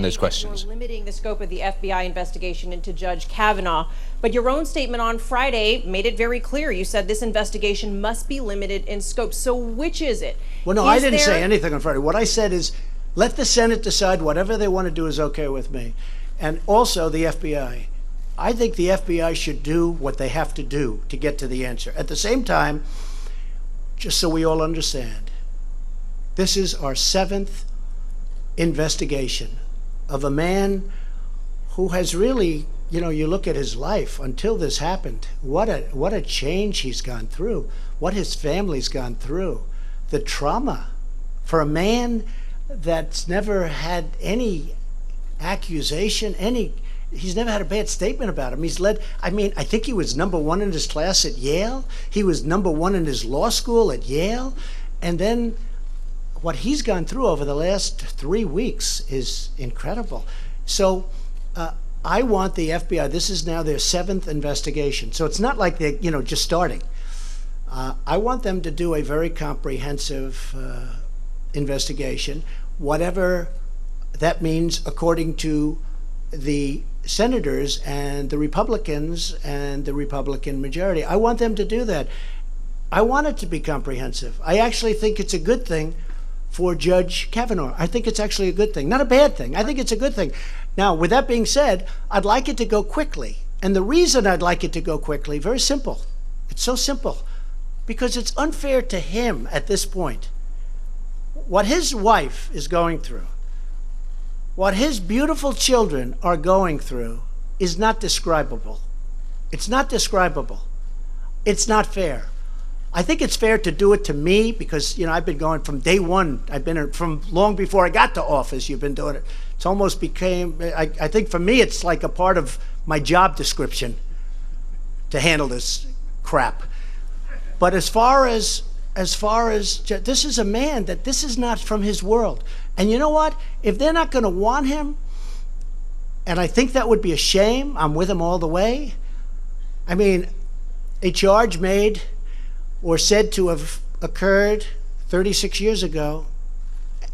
those questions. You're limiting the scope of the FBI investigation into Judge Kavanaugh, but your own statement on Friday made it very clear. You said this investigation must be limited in scope. So which is it? Well, no, I didn't say anything on Friday. What I said is, let the Senate decide. Whatever they want to do is okay with me. And also the FBI. I think the FBI should do what they have to do to get to the answer. At the same time, just so we all understand, this is our 7th investigation of a man who has really, you know, you look at his life until this happened, what a change he's gone through, what his family's gone through, the trauma for a man that's never had any accusation, he's never had a bad statement about him. He's led, I think he was #1 in his class at Yale. He was #1 in his law school at Yale. And then what he's gone through over the last 3 weeks is incredible. So I want the FBI, this is now their 7th investigation. So it's not like they're, just starting. I want them to do a very comprehensive investigation, whatever that means according to the senators and the Republicans and the Republican majority. I want them to do that. I want it to be comprehensive. I actually think it's a good thing for Judge Kavanaugh. I think it's actually a good thing, not a bad thing. I think it's a good thing. Now, with that being said, I'd like it to go quickly. And the reason I'd like it to go quickly, very simple. It's so simple. Because it's unfair to him at this point. What his wife is going through, what his beautiful children are going through is not describable. It's not describable. It's not fair. I think it's fair to do it to me because, I've been going from day one. I've been from long before I got to office. You've been doing it. It's almost became, I think for me, it's like a part of my job description to handle this crap. But as far as this is a man that this is not from his world. And you know what? If they're not going to want him, and I think that would be a shame, I'm with him all the way. I mean, a charge made or said to have occurred 36 years ago,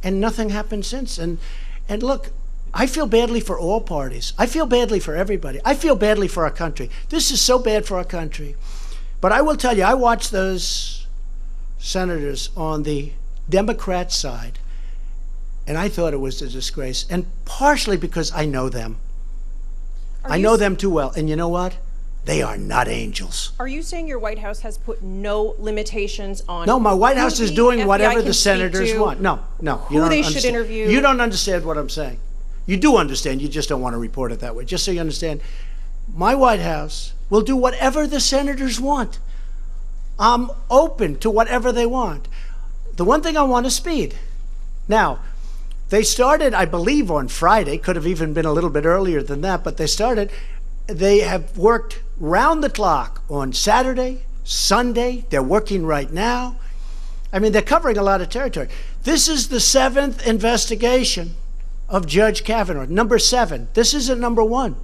and nothing happened since. And look, I feel badly for all parties. I feel badly for everybody. I feel badly for our country. This is so bad for our country. But I will tell you, I watched those senators on the Democrat side, and I thought it was a disgrace, and partially because I know them. I know them too well, and you know what? They are not angels. Are you saying your White House has put no limitations on? No, my White House is doing whatever the senators want. No. Who they should interview? You don't understand what I'm saying. You do understand, you just don't want to report it that way. Just so you understand, my White House will do whatever the senators want. I'm open to whatever they want. The one thing I want is speed. Now, they started, I believe, on Friday. Could have even been a little bit earlier than that, but they started. They have worked round the clock on Saturday, Sunday. They're working right now. I mean, they're covering a lot of territory. This is the 7th investigation of Judge Kavanaugh, number 7. This isn't number 1.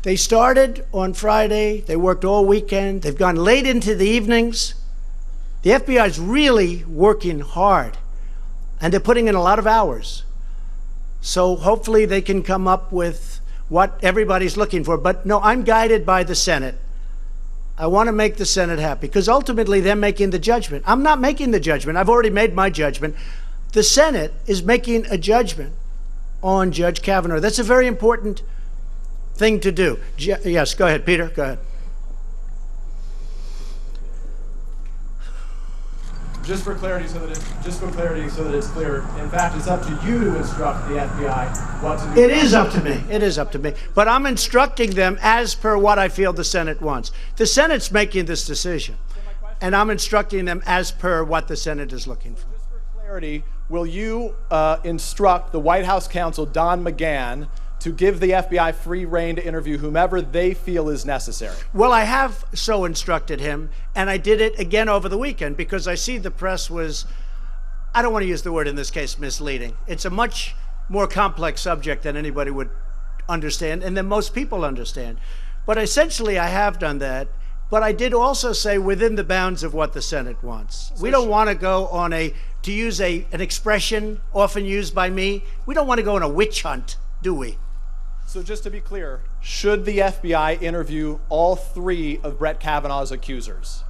They started on Friday. They worked all weekend. They've gone late into the evenings. The FBI is really working hard, and they're putting in a lot of hours. So hopefully they can come up with what everybody's looking for. But no, I'm guided by the Senate. I want to make the Senate happy because ultimately they're making the judgment. I'm not making the judgment. I've already made my judgment. The Senate is making a judgment on Judge Kavanaugh. That's a very important thing to do. Yes, go ahead, Peter. Go ahead. Just for clarity, so that it's clear. In fact, it's up to you to instruct the FBI what to do. It is up to me. It is up to me. But I'm instructing them as per what I feel the Senate wants. The Senate's making this decision, and I'm instructing them as per what the Senate is looking for. Just for clarity, will you instruct the White House counsel, Don McGahn, to give the FBI free rein to interview whomever they feel is necessary? Well, I have so instructed him, and I did it again over the weekend because I see the press was, I don't want to use the word in this case, misleading. It's a much more complex subject than anybody would understand and than most people understand. But essentially, I have done that. But I did also say within the bounds of what the Senate wants. We don't want to go on to use an expression often used by me, we don't want to go on a witch hunt do we? So just to be clear, should the FBI interview all 3 of Brett Kavanaugh's accusers?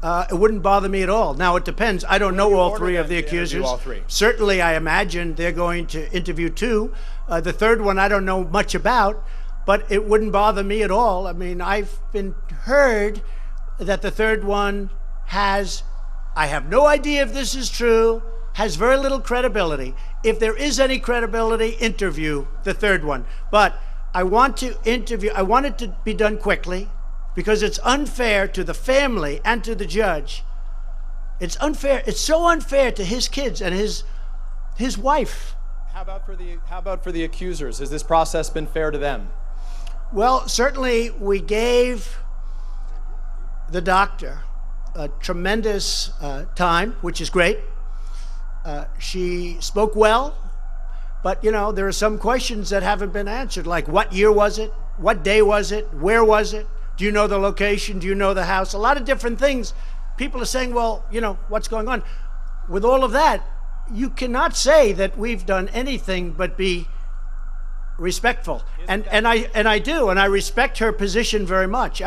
It wouldn't bother me at all. Now, it depends. I don't know all 3 of the accusers. All 3. Certainly, I imagine they're going to interview 2. The third one I don't know much about, but it wouldn't bother me at all. I mean, I've been heard that the third one has, I have no idea if this is true, has very little credibility. If there is any credibility, interview the third one. But I want it to be done quickly because it's unfair to the family and to the judge. It's unfair. It's so unfair to his kids and his wife. How about for the accusers? Has this process been fair to them? Well, certainly we gave the doctor a tremendous time, which is great. She spoke well, but there are some questions that haven't been answered, like what year was it? What day was it? Where was it? Do you know the location? Do you know the house? A lot of different things. People are saying, well, what's going on? With all of that, you cannot say that we've done anything but be respectful. And I do, and I respect her position very much.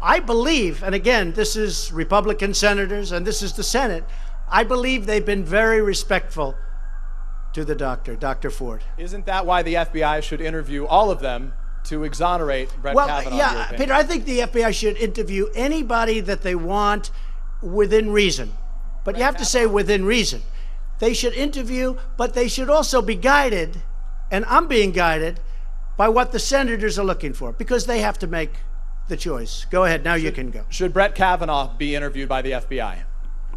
I believe, and again, this is Republican senators and this is the Senate, I believe they've been very respectful to the doctor, Dr. Ford. Isn't that why the FBI should interview all of them to exonerate Brett Kavanaugh? Yeah, Peter, I think the FBI should interview anybody that they want within reason. But you have to say within reason. They should interview, but they should also be guided, and I'm being guided, by what the senators are looking for, because they have to make the choice. Go ahead, now you can go. Should Brett Kavanaugh be interviewed by the FBI?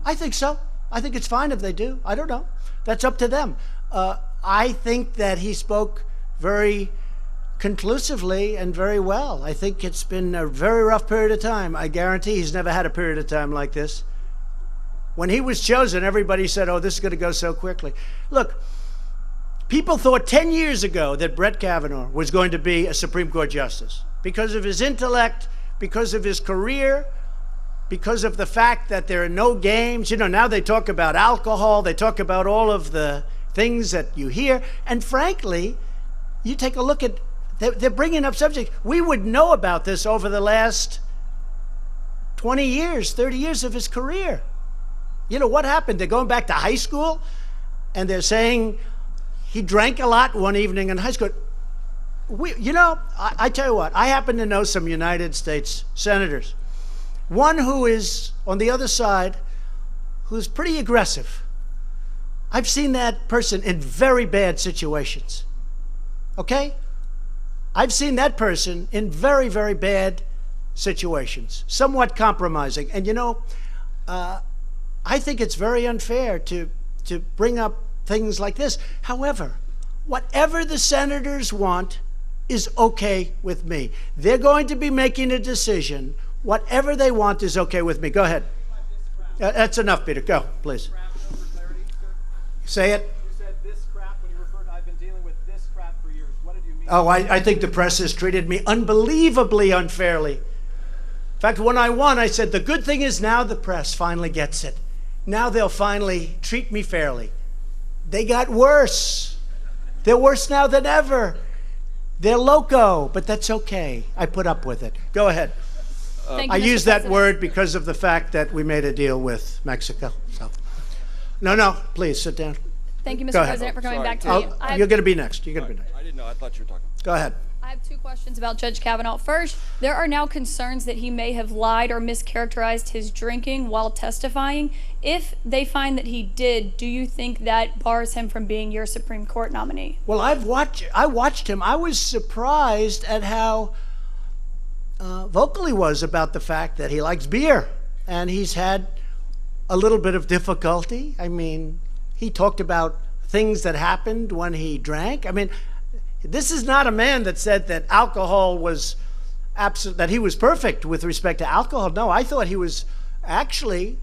I think so. I think it's fine if they do. I don't know. That's up to them. I think that he spoke very conclusively and very well. I think it's been a very rough period of time. I guarantee he's never had a period of time like this. When he was chosen, everybody said, oh, this is going to go so quickly. Look, people thought 10 years ago that Brett Kavanaugh was going to be a Supreme Court justice because of his intellect, because of his career, because of the fact that there are no games. Now they talk about alcohol, they talk about all of the things that you hear. And frankly, you take a look at, they're bringing up subjects. We would know about this over the last 20 years, 30 years of his career. What happened? They're going back to high school and they're saying he drank a lot one evening in high school. I tell you what, I happen to know some United States senators. One who is on the other side, who's pretty aggressive. I've seen that person in very bad situations. Okay? I've seen that person in very, very bad situations, somewhat compromising. And I think it's very unfair to bring up things like this. However, whatever the senators want is okay with me. They're going to be making a decision. Whatever they want is okay with me. Go ahead. That's enough, Peter. Go, please. Say it. You said this crap when you referred to I've been dealing with this crap for years. What did you mean? Oh, I think the press has treated me unbelievably unfairly. In fact, when I won, I said, the good thing is now the press finally gets it. Now they'll finally treat me fairly. They got worse. They're worse now than ever. They're loco, but that's okay. I put up with it. Go ahead. I use that word because of the fact that we made a deal with Mexico. So, no, please sit down. Thank you, Mr. President, for coming back to me. You're going to be next. You're going to be next. I didn't know. I thought you were talking. Go ahead. I have two questions about Judge Kavanaugh. First, there are now concerns that he may have lied or mischaracterized his drinking while testifying. If they find that he did, do you think that bars him from being your Supreme Court nominee? Well, I watched him. I was surprised at how vocal he was about the fact that he likes beer, and he's had a little bit of difficulty. I mean, he talked about things that happened when he drank. I mean, this is not a man that said that alcohol was that he was perfect with respect to alcohol. No, I thought he was actually,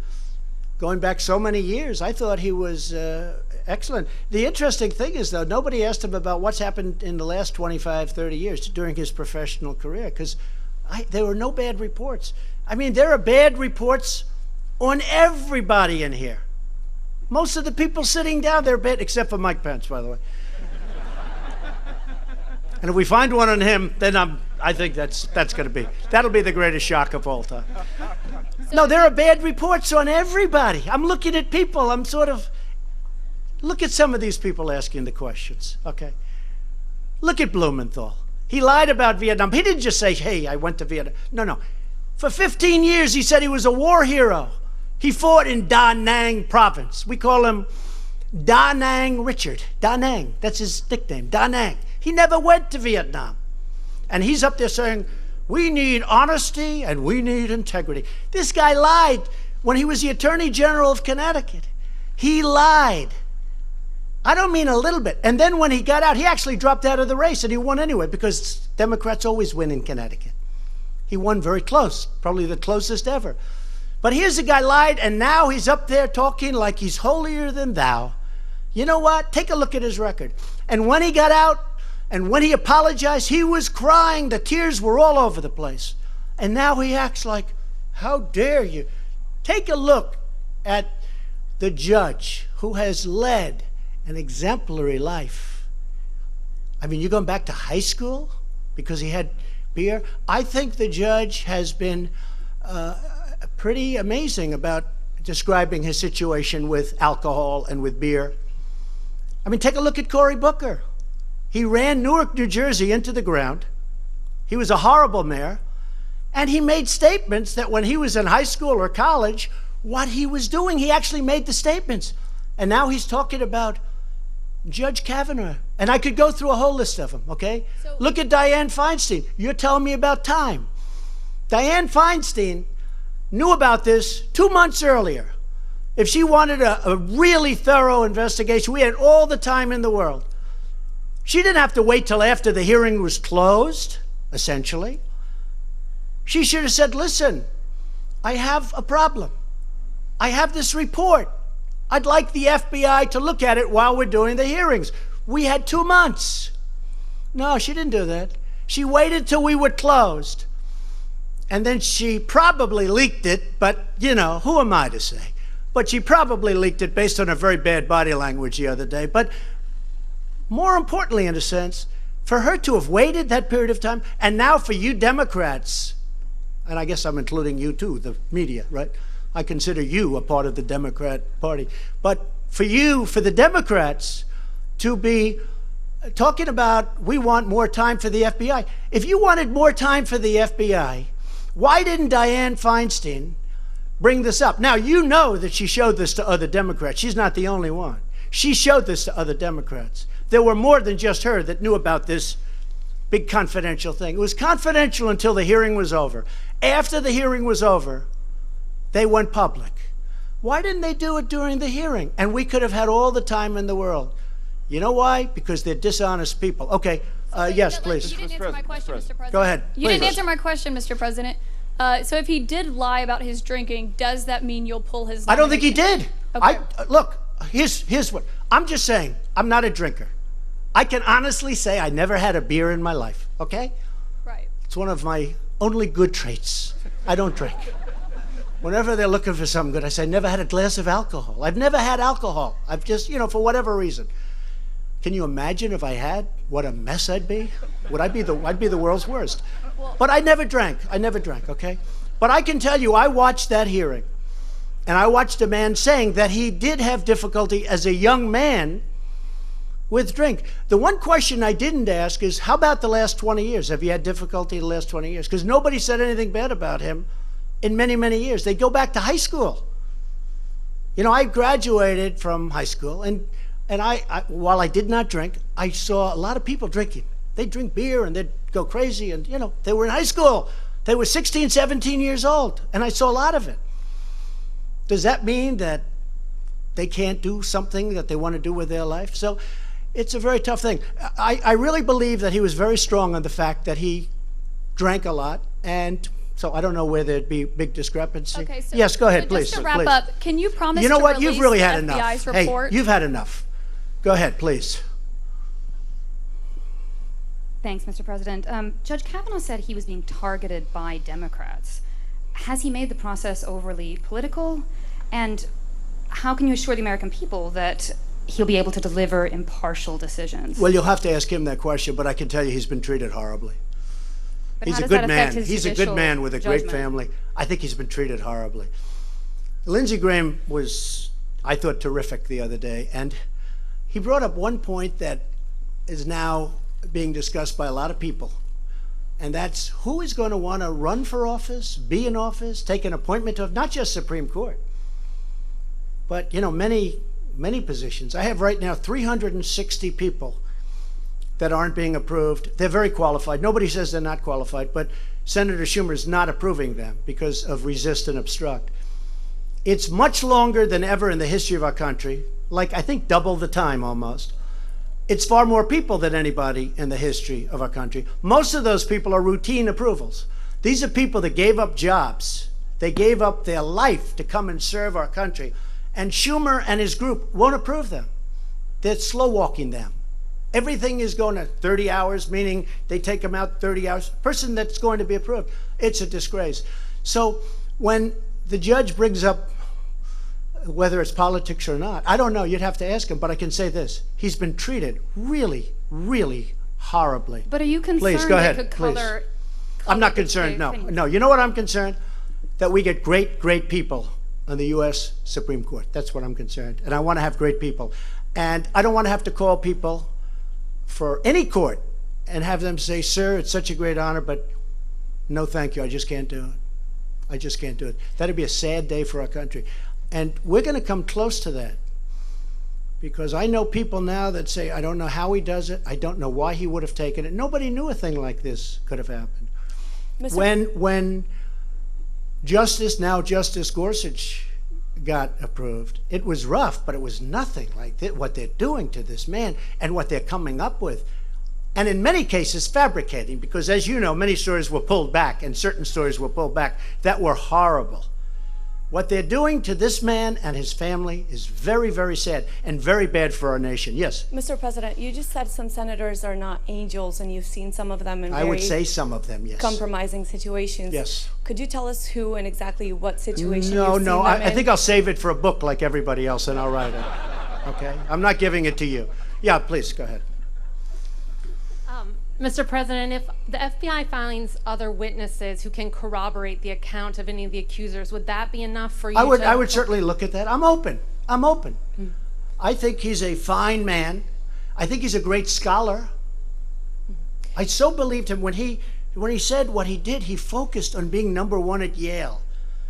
going back so many years, I thought he was excellent. The interesting thing is, though, nobody asked him about what's happened in the last 25, 30 years during his professional career, because there were no bad reports. I mean, there are bad reports on everybody in here. Most of the people sitting down there, except for Mike Pence, by the way. And if we find one on him, then I think that'll be the greatest shock of all time. No, there are bad reports on everybody. I'm looking at people. Look at some of these people asking the questions, okay? Look at Blumenthal. He lied about Vietnam. He didn't just say, hey, I went to Vietnam. No. For 15 years, he said he was a war hero. He fought in Da Nang province. We call him Da Nang Richard. Da Nang, that's his nickname, Da Nang. He never went to Vietnam. And he's up there saying, we need honesty and we need integrity. This guy lied when he was the Attorney General of Connecticut. He lied. I don't mean a little bit. And then when he got out, he actually dropped out of the race, and he won anyway, because Democrats always win in Connecticut. He won very close, probably the closest ever. But here's a guy lied, and now he's up there talking like he's holier than thou. You know what? Take a look at his record. And when he got out, and when he apologized, he was crying. The tears were all over the place. And now he acts like, how dare you? Take a look at the judge who has led an exemplary life. I mean, you're going back to high school because he had beer? I think the judge has been pretty amazing about describing his situation with alcohol and with beer. I mean, take a look at Cory Booker. He ran Newark, New Jersey into the ground. He was a horrible mayor. And he made statements that when he was in high school or college, what he was doing, he actually made the statements. And now he's talking about Judge Kavanaugh. And I could go through a whole list of them, okay? Look at Dianne Feinstein. You're telling me about time. Dianne Feinstein knew about this 2 months earlier. If she wanted a really thorough investigation, we had all the time in the world. She didn't have to wait till after the hearing was closed, essentially. She should have said, listen, I have a problem. I have this report. I'd like the FBI to look at it while we're doing the hearings. We had 2 months. No, she didn't do that. She waited till we were closed. And then she probably leaked it, but, you know, who am I to say? But she probably leaked it based on her very bad body language the other day. But more importantly, in a sense, for her to have waited that period of time, and now for you Democrats, and I guess I'm including you too, the media, right? I consider you a part of the Democrat Party. But for you, for the Democrats, to be talking about we want more time for the FBI. If you wanted more time for the FBI, why didn't Dianne Feinstein bring this up? Now, you know that she showed this to other Democrats. She's not the only one. She showed this to other Democrats. There were more than just her that knew about this big confidential thing. It was confidential until the hearing was over. After the hearing was over, they went public. Why didn't they do it during the hearing? And we could have had all the time in the world. You know why? Because they're dishonest people. Okay, yes, please. You didn't answer my question, Mr. President. Go ahead. You didn't answer my question, Mr. President. So if he did lie about his drinking, does that mean you'll pull his I don't think he did. Okay. Look, here's what. I'm just saying, I'm not a drinker. I can honestly say I never had a beer in my life, okay? Right. It's one of my only good traits. I don't drink. Whenever they're looking for something good, I say, I never had a glass of alcohol. I've never had alcohol. I've just, you know, for whatever reason. Can you imagine if I had, what a mess I'd be? I'd be the world's worst. But I never drank, okay? But I can tell you, I watched that hearing, and I watched a man saying that he did have difficulty as a young man with drink. The one question I didn't ask is, how about the last 20 years? Have you had difficulty the last 20 years? Because nobody said anything bad about him in many, many years. They go back to high school. You know, I graduated from high school, and I while I did not drink, I saw a lot of people drinking. They'd drink beer and they'd go crazy, and, you know, they were in high school. They were 16, 17 years old, and I saw a lot of it. Does that mean that they can't do something that they want to do with their life? So it's a very tough thing. I really believe that he was very strong on the fact that he drank a lot, and so I don't know where there'd be big discrepancy. Okay, so, yes, go ahead, so please. Just to wrap please. up, can you promise you know to what? You've really release had the enough. FBI's report? Hey, you've had enough. Go ahead, please. Thanks, Mr. President. Judge Kavanaugh said he was being targeted by Democrats. Has he made the process overly political? And how can you assure the American people that he'll be able to deliver impartial decisions? Well, you'll have to ask him that question, but I can tell you he's been treated horribly. But He's how a does good that man. affect his He's a good judicial man with a great judgment? family. I think he's been treated horribly. Lindsey Graham was, I thought, terrific the other day, and he brought up one point that is now being discussed by a lot of people, and that's who is going to want to run for office, be in office, take an appointment of not just Supreme Court, but many positions. I have right now 360 people that aren't being approved. They're very qualified. Nobody says they're not qualified, but Senator Schumer is not approving them because of resist and obstruct. It's much longer than ever in the history of our country, like I think double the time almost. It's far more people than anybody in the history of our country. Most of those people are routine approvals. These are people that gave up jobs. They gave up their life to come and serve our country. And Schumer and his group won't approve them. They're slow walking them. Everything is going to 30 hours, meaning they take them out 30 hours. Person that's going to be approved, it's a disgrace. So when the judge brings up whether it's politics or not, I don't know. You'd have to ask him, but I can say this. He's been treated really, really horribly. But are you concerned Please, go ahead, it could please. color I'm not the concerned, no. opinions? No, you know what I'm concerned? That we get great, great people on the U.S. Supreme Court. That's what I'm concerned. And I want to have great people. And I don't want to have to call people for any court and have them say, sir, it's such a great honor, but no thank you, I just can't do it. I just can't do it. That'd be a sad day for our country. And we're going to come close to that, because I know people now that say, I don't know how he does it. I don't know why he would have taken it. Nobody knew a thing like this could have happened. When Justice Gorsuch got approved, it was rough, but it was nothing like what they're doing to this man and what they're coming up with. And in many cases, fabricating, because as you know, many stories were pulled back and certain stories were pulled back that were horrible. What they're doing to this man and his family is very, very sad and very bad for our nation. Yes? Mr. President, you just said some senators are not angels, and you've seen some of them in I very would say some of them, yes. compromising situations. Yes. Could you tell us who and exactly what situation No, you've seen no, them I in? think I'll save it for a book like everybody else, and I'll write it. Okay? I'm not giving it to you. Yeah, please, go ahead. Mr. President, if the FBI finds other witnesses who can corroborate the account of any of the accusers, would that be enough for you I to... would certainly look at that. I'm open. I think he's a fine man. I think he's a great scholar. I so believed him when he said what he did. He focused on being number one at Yale,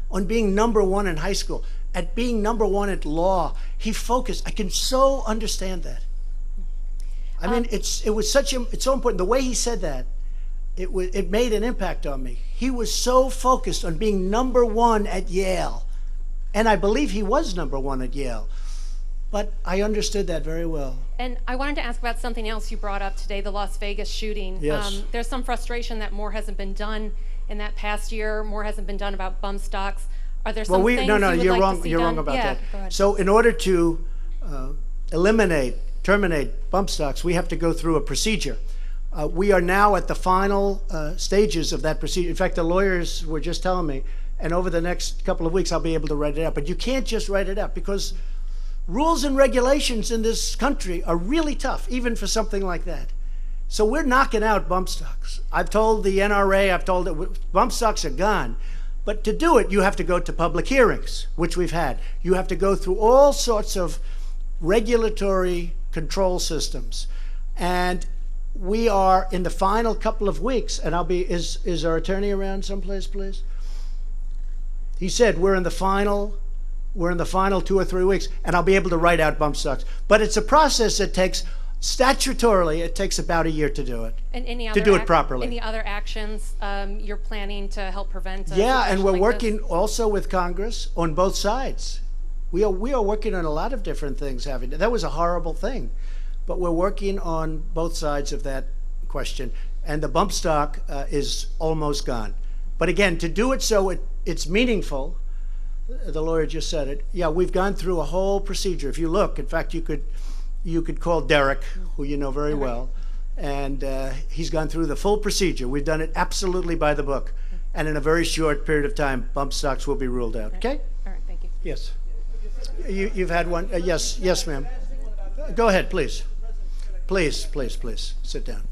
on being number one in high school, at being number one at law. He focused. I can so understand that. I mean, it's so important. The way he said that, it made an impact on me. He was so focused on being number one at Yale, and I believe he was number one at Yale. But I understood that very well. And I wanted to ask about something else you brought up today, the Las Vegas shooting. Yes. There's some frustration that more hasn't been done in that past year. More hasn't been done about bump stocks. Are there some things you would you're like wrong. to see You're done? wrong about Yeah, that. go ahead. So, in order to terminate bump stocks, we have to go through a procedure. We are now at the final stages of that procedure. In fact, the lawyers were just telling me, and over the next couple of weeks, I'll be able to write it out. But you can't just write it out, because rules and regulations in this country are really tough, even for something like that. So we're knocking out bump stocks. I've told the NRA, I've told it, bump stocks are gone. But to do it, you have to go to public hearings, which we've had. You have to go through all sorts of regulatory control systems. And we are in the final couple of weeks, and is our attorney around someplace, please? He said we're in the final 2 or 3 weeks, and I'll be able to write out bump stocks. But it's a process that takes, statutorily, it takes about a year to do it. And any to other do it properly. Any other actions you're planning to help prevent a Yeah, and situation we're like working this? also with Congress on both sides. We are working on a lot of different things. That was a horrible thing, but we're working on both sides of that question. And the bump stock is almost gone. But again, to do it so it's meaningful, the lawyer just said it. Yeah, we've gone through a whole procedure. If you look, in fact, you could call Derek, who you know very well, and he's gone through the full procedure. We've done it absolutely by the book, and in a very short period of time, bump stocks will be ruled out. Okay? All right, thank you. Yes. You've had one. Yes, ma'am. Go ahead, please. Please, sit down.